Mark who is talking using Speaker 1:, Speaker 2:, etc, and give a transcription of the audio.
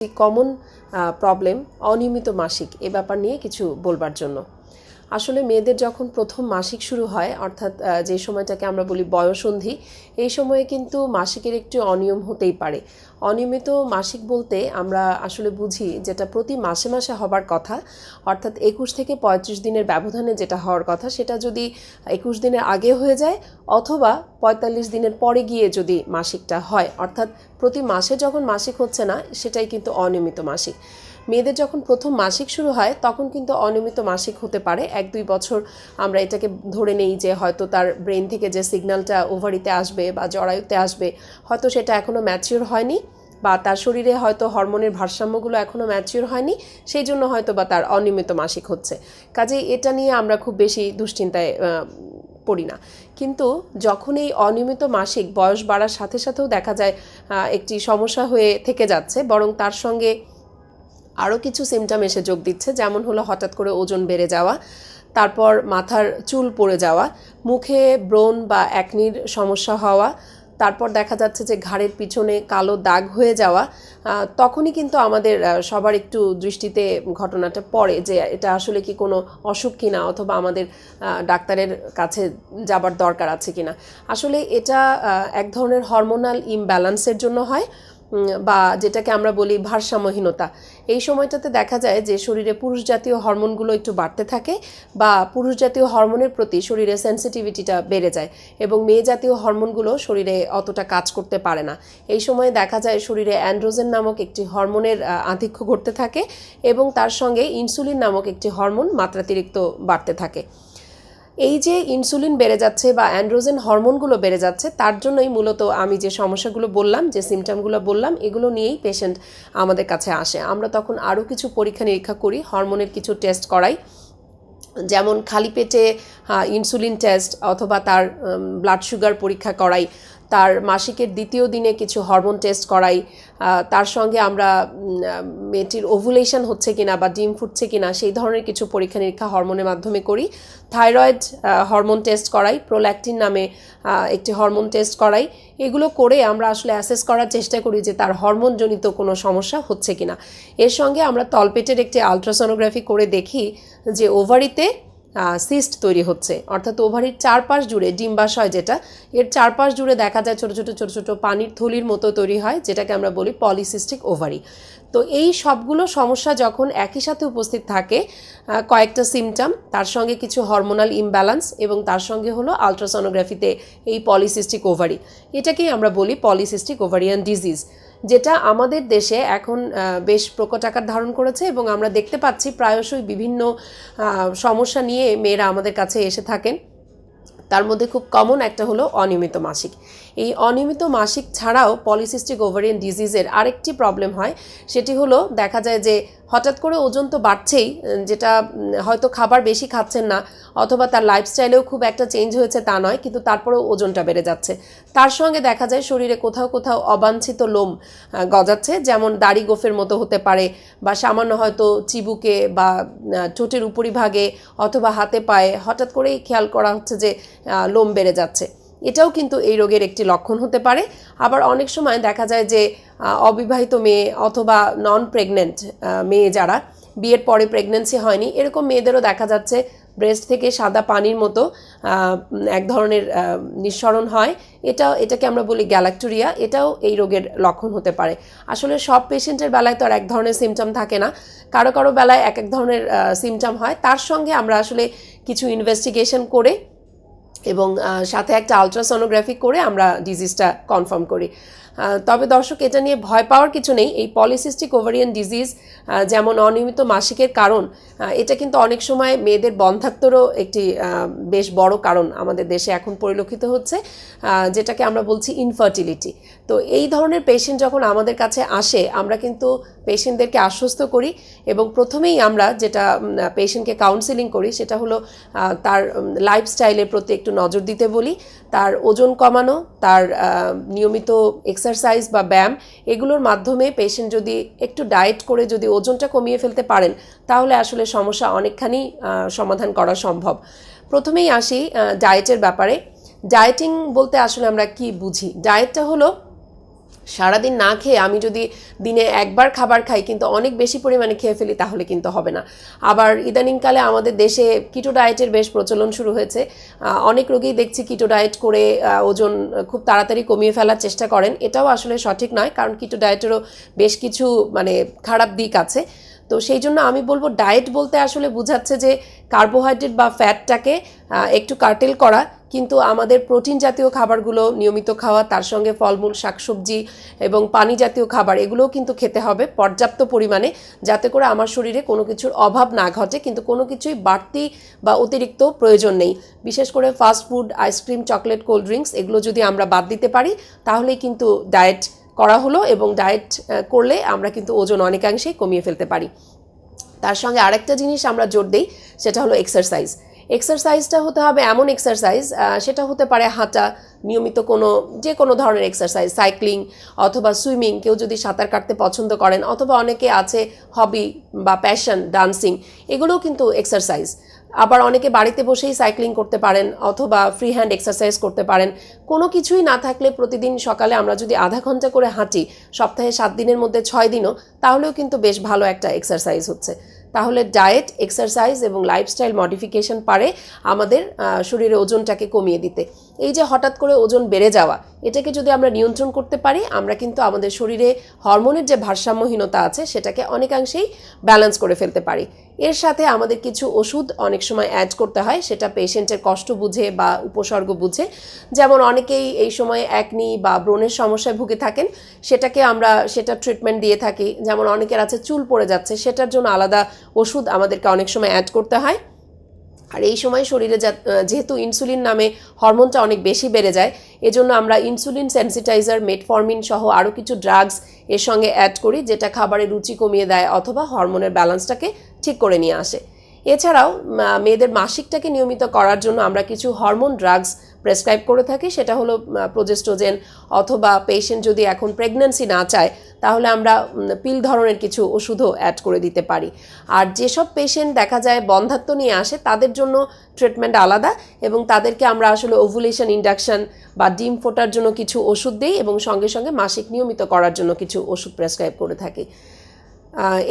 Speaker 1: Common problem অনিয়মিত মাসিক এ ব্যাপার নিয়ে কিছু বলবার জন্য। আসলে মেয়েদের যখন প্রথম মাসিক শুরু হয়, অর্থাৎ যে সময়টাকে আমরা বলি বয়ঃসন্ধি, এই সময়ে কিন্তু মাসিকের একটু অনিয়ম হতেই পারে। অনিয়মিত মাসিক বলতে আমরা আসলে বুঝি যেটা প্রতি মাসে মাসে হবার কথা, অর্থাৎ 21 থেকে 35 দিনের ব্যবধানে যেটা হওয়ার কথা, সেটা যদি 21 দিনের আগে হয়ে যায় অথবা 45 দিনের পরে গিয়ে যদি মাসিকটা হয়, অর্থাৎ প্রতি মাসে যখন মাসিক হচ্ছে না, সেটাই কিন্তু অনিয়মিত মাসিক। মেয়েদের যখন প্রথম মাসিক শুরু হয় তখন কিন্তু অনিয়মিত মাসিক হতে পারে 1-2 বছর। আমরা এটাকে ধরে নেই যে হয়তো তার ব্রেন থেকে যে সিগন্যালটা ওভারিতে আসবে বা জরায়ুতে আসবে, হয়তো সেটা এখনও ম্যাচিওর হয়নি, বা তার শরীরে হয়তো হরমোনের ভারসাম্যগুলো এখনও ম্যাচিওর হয়নি, সেই জন্য হয়তো বা তার অনিয়মিত মাসিক হচ্ছে। কাজেই এটা নিয়ে আমরা খুব বেশি দুশ্চিন্তায় পড়ি না। কিন্তু যখন এই অনিয়মিত মাসিক বয়স বাড়ার সাথে সাথেও দেখা যায় একটি সমস্যা হয়ে থেকে যাচ্ছে, বরং তার সঙ্গে আরও কিছু সিমটম এসে যোগ দিচ্ছে, যেমন হলো হঠাৎ করে ওজন বেড়ে যাওয়া, তারপর মাথার চুল পড়ে যাওয়া, মুখে ব্রণ বা অ্যাকনির সমস্যা হওয়া, তারপর দেখা যাচ্ছে যে ঘাড়ের পিছনে কালো দাগ হয়ে যাওয়া। তখনই কিন্তু আমাদের সবার একটু দৃষ্টিতে ঘটনাটা পড়ে যে এটা আসলে কি কোনো অসুখ কিনা, অথবা আমাদের ডাক্তারের কাছে যাবার দরকার আছে কিনা। আসলে এটা এক ধরনের হরমোনাল ইমব্যালেন্সের জন্য হয়, বা যেটাকে আমরা বলি ভারসাম্যহীনতা। এই সময়টাতে দেখা যায় যে শরীরে পুরুষ জাতীয় হরমোনগুলো একটু বাড়তে থাকে, বা পুরুষ জাতীয় হরমোনের প্রতি শরীরে সেন্সিটিভিটিটা বেড়ে যায়, এবং মেয়ে জাতীয় হরমোনগুলো শরীরে অতটা কাজ করতে পারে না। এই সময়ে দেখা যায় শরীরে অ্যান্ড্রোজেন নামক একটি হরমোনের আধিক্য ঘটতে থাকে, এবং তার সঙ্গে ইনসুলিন নামক একটি হরমোন মাত্রাতিরিক্ত বাড়তে থাকে। এই যে ইনসুলিন বেড়ে যাচ্ছে বা অ্যান্ড্রোজেন হরমোনগুলো বেড়ে যাচ্ছে, তার জন্যই মূলত আমি যে সমস্যাগুলো বললাম, যে সিমটমগুলো বললাম, এগুলো নিয়েই পেশেন্ট আমাদের কাছে আসে। আমরা তখন আরও কিছু পরীক্ষা নিরীক্ষা করি, হরমোনের কিছু টেস্ট করাই, যেমন খালি পেটে ইনসুলিন টেস্ট, অথবা তার ব্লাড সুগার পরীক্ষা করাই, তার মাসিকের দ্বিতীয় দিনে কিছু হরমোন টেস্ট করাই, তার সঙ্গে আমরা মেয়েটির ওভুলেশন হচ্ছে কিনা বা ডিম ফুটছে কিনা সেই ধরনের কিছু পরীক্ষা নিরীক্ষা হরমোনের মাধ্যমে করি। থাইরয়েড হরমোন টেস্ট করাই, প্রোল্যাকটিন নামে একটি হরমোন টেস্ট করাই। এগুলো করে আমরা আসলে অ্যাসেস করার চেষ্টা করি যে তার হরমোনজনিত কোনো সমস্যা হচ্ছে কিনা। এর সঙ্গে আমরা তলপেটের একটি আলট্রাসোনোগ্রাফি করে দেখি যে ওভারিতে সিস্ট তৈরি হচ্ছে, অর্থাৎ ওভারির চারপাশ জুড়ে ডিম্বাশয় যেটা, এর চারপাশ জুড়ে দেখা যায় ছোটো ছোটো ছোটো ছোটো পানির থলির মতো তৈরি হয়, যেটাকে আমরা বলি পলিসিস্টিক ওভারি। তো এই সবগুলো সমস্যা যখন একই সাথে উপস্থিত থাকে, কয়েকটা সিমটম, তার সঙ্গে কিছু হরমোনাল ইমব্যালেন্স, এবং তার সঙ্গে হলো আলট্রাসোনোগ্রাফিতে এই পলিসিস্টিক ওভারি, এটাকেই আমরা বলি পলিসিস্টিক ওভারিয়ান ডিজিজ, যেটা আমাদের দেশে এখন বেশ প্রকট আকার ধারণ করেছে, এবং আমরা দেখতে পাচ্ছি প্রায়শই বিভিন্ন সমস্যা নিয়ে মেয়েরা আমাদের কাছে এসে থাকেন। তার মধ্যে খুব কমন একটা হলো অনিয়মিত মাসিক। এই অনিয়মিত মাসিক ছাড়াও পলিসিস্টিক ওভারিয়ান ডিজিজের আরেকটি প্রবলেম হয়, সেটি হলো দেখা যায় যে হঠাৎ করে ওজন তো বাড়ছেই, যেটা হয়তো খাবার বেশি খাচ্ছেন না, অথবা তার লাইফস্টাইলেও খুব একটা চেঞ্জ হয়েছে তা নয়, কিন্তু তারপরেও ওজনটা বেড়ে যাচ্ছে। তার সঙ্গে দেখা যায় শরীরে কোথাও কোথাও অবাঞ্ছিত লোম গজাচ্ছে, যেমন দাড়ি গোফের মতো হতে পারে, বা সামান্য হয়তো চিবুকে বা ঠোঁটের উপরিভাগে অথবা হাতে পায়ে হঠাৎ করেই খেয়াল করা হচ্ছে যে লোম বেড়ে যাচ্ছে। এটাও কিন্তু এই রোগের একটি লক্ষণ হতে পারে। আবার অনেক সময় দেখা যায় যে অবিবাহিত মেয়ে অথবা নন প্রেগনেন্ট মেয়ে, যারা বিয়ের পরে প্রেগনেন্সি হয়নি, এরকম মেয়েদেরও দেখা যাচ্ছে ব্রেস্ট থেকে সাদা পানির মতো এক ধরনের নিঃসরণ হয়। এটাকে আমরা বলি গ্যালাক্টোরিয়া, এটাও এই রোগের লক্ষণ হতে পারে। আসলে সব পেশেন্টের বেলায় তো আর এক ধরনের সিমটম থাকে না, কারো কারো বেলায় এক এক ধরনের সিমটম হয়। তার সঙ্গে আমরা আসলে কিছু ইনভেস্টিগেশন করে এবং সাথে একটা আলট্রাসোনোগ্রাফি করে আমরা ডিজিজটা কনফার্ম করি। তবে দর্শক, এটা নিয়ে ভয় পাওয়ার কিছু নেই। এই পলিসিস্টিক ওভারিয়ান ডিজিজ যেমন অনিয়মিত মাসিকের কারণ, এটা কিন্তু অনেক সময় মেয়েদের বন্ধ্যাত্বরও একটি বেশ বড় কারণ আমাদের দেশে এখন পরিলক্ষিত হচ্ছে, যেটাকে আমরা বলছি ইনফার্টিলিটি। তো এই ধরনের পেশেন্ট যখন আমাদের কাছে আসে, আমরা কিন্তু পেশেন্টদেরকে আশ্বস্ত করি, এবং প্রথমেই আমরা যেটা পেশেন্টকে কাউন্সেলিং করি সেটা হলো তার লাইফস্টাইলের প্রতি একটু নজর দিতে বলি, তার ওজন কমানো, তার নিয়মিত এক্সারসাইজ বা ব্যায়াম, এগুলোর মাধ্যমে পেশেন্ট যদি একটু ডায়েট করে যদি ওজনটা কমিয়ে ফেলতে পারেন, তাহলে আসলে সমস্যা অনেকখানি সমাধান করা সম্ভব। প্রথমেই আসি ডায়েটের ব্যাপারে। ডায়েটিং বলতে আসলে আমরা কি বুঝি? ডায়েটটা হলো সারাদিন না খেয়ে আমি যদি দিনে একবার খাবার খাই কিন্তু অনেক বেশি পরিমাণে খেয়ে ফেলি তাহলে কিন্তু হবে না। আবার ইদানিংকালে আমাদের দেশে কিটো ডায়েটের বেশ প্রচলন শুরু হয়েছে। অনেক রোগী দেখছি কিটো ডায়েট করে ওজন খুব তাড়াতাড়ি কমিয়ে ফেলার চেষ্টা করেন। এটাও আসলে সঠিক নয়, কারণ কিটো ডায়েটেরও বেশ কিছু খারাপ দিক আছে। তো সেই জন্য আমি বলবো ডায়েট বলতে আসলে বোঝাচ্ছে যে কার্বোহাইড্রেট বা ফ্যাটটাকে একটু কার্টেল করা, কিন্তু আমাদের প্রোটিন জাতীয় খাবারগুলো নিয়মিত খাওয়া, তার সঙ্গে ফলমূল, শাকসবজি এবং পানি জাতীয় খাবার এগুলোও কিন্তু খেতে হবে পর্যাপ্ত পরিমাণে, যাতে করে আমার শরীরে কোনো কিছুর অভাব না ঘটে, কিন্তু কোনো কিছুই বাড়তি বা অতিরিক্ত প্রয়োজন নেই। বিশেষ করে fast food, ice cream, chocolate, cold drinks এগুলো যদি আমরা বাদ দিতে পারি তাহলেই কিন্তু ডায়েট করা হলো, এবং ডায়েট করলে আমরা কিন্তু ওজন অনেকাংশেই কমিয়ে ফেলতে পারি। তার সঙ্গে আরেকটা জিনিস আমরা জোর দিই, সেটা হলো এক্সারসাইজ। এক্সারসাইজটা হতে হবে এমন এক্সারসাইজ, সেটা হতে পারে হাঁটা, নিয়মিত যে কোনো ধরনের এক্সারসাইজ, সাইক্লিং অথবা সুইমিং, কেউ যদি সাঁতার কাটতে পছন্দ করেন, অথবা অনেকে আছে হবি বা প্যাশন ডান্সিং, এগুলোও কিন্তু এক্সারসাইজ। আবার অনেকে বাড়িতে বসেই সাইক্লিং করতে পারেন অথবা ফ্রি হ্যান্ড এক্সারসাইজ করতে পারেন। কোনো কিছুই না থাকলে প্রতিদিন সকালে আমরা যদি আধা ঘন্টা করে হাঁটি, সপ্তাহে 7 দিনের মধ্যে 6 দিনও, তাহলেও কিন্তু বেশ ভালো একটা এক্সারসাইজ হচ্ছে। তাহলে ডায়েট, এক্সারসাইজ এবং লাইফস্টাইল মডিফিকেশন পারে আমাদের শরীরে ওজনটাকে কমিয়ে দিতে। এই যে হঠাৎ করে ওজন বেড়ে যাওয়া, এটাকে যদি আমরা নিয়ন্ত্রণ করতে পারি, আমরা কিন্তু আমাদের শরীরে হরমোনের যে ভারসাম্যহীনতা আছে সেটাকে অনেকাংশেই ব্যালেন্স করে ফেলতে পারি। এর সাথে আমাদের কিছু ওষুধ অনেক সময় অ্যাড করতে হয়, সেটা পেশেন্টের কষ্ট বুঝে বা উপসর্গ বুঝে। যেমন অনেকেই এই সময় অ্যাকনি বা ব্রণের সমস্যায় ভুগে থাকেন, সেটা ট্রিটমেন্ট দিয়ে থাকি। যেমন অনেকের আছে চুল পড়ে যাচ্ছে, সেটার জন্য আলাদা ওষুধ আমাদেরকে অনেক সময় অ্যাড করতে হয়। আর এই সময় শরীরে যেহেতু ইনসুলিন নামে হরমোনটা অনেক বেশি বেড়ে যায়, এজন্য আমরা ইনসুলিন সেন্সিটাইজার, মেটফরমিন সহ আরও কিছু ড্রাগস এর সঙ্গে অ্যাড করি, যেটা খাবারের রুচি কমিয়ে দেয় অথবা হরমোনের ব্যালেন্সটাকে ঠিক করে নিয়ে আসে। এছাড়াও মেয়েদের মাসিকটাকে নিয়মিত করার জন্য আমরা কিছু হরমোন ড্রাগস প্রেসক্রাইব করে থাকি, সেটা হলো প্রোজেস্ট্রোজেন, অথবা পেশেন্ট যদি এখন প্রেগন্যান্সি না চায় তাহলে আমরা পিল ধরনের কিছু ওষুধও অ্যাড করে দিতে পারি। আর যেসব পেশেন্ট দেখা যায় বন্ধ্যাত্ব নিয়ে আসে, তাদের জন্য ট্রিটমেন্ট আলাদা, এবং তাদেরকে আমরা আসলে ওভুলেশন ইন্ডাকশন বা ডিম ফোটার জন্য কিছু ওষুধ দিই, এবং সঙ্গে সঙ্গে মাসিক নিয়মিত করার জন্য কিছু ওষুধ প্রেসক্রাইব করে থাকি।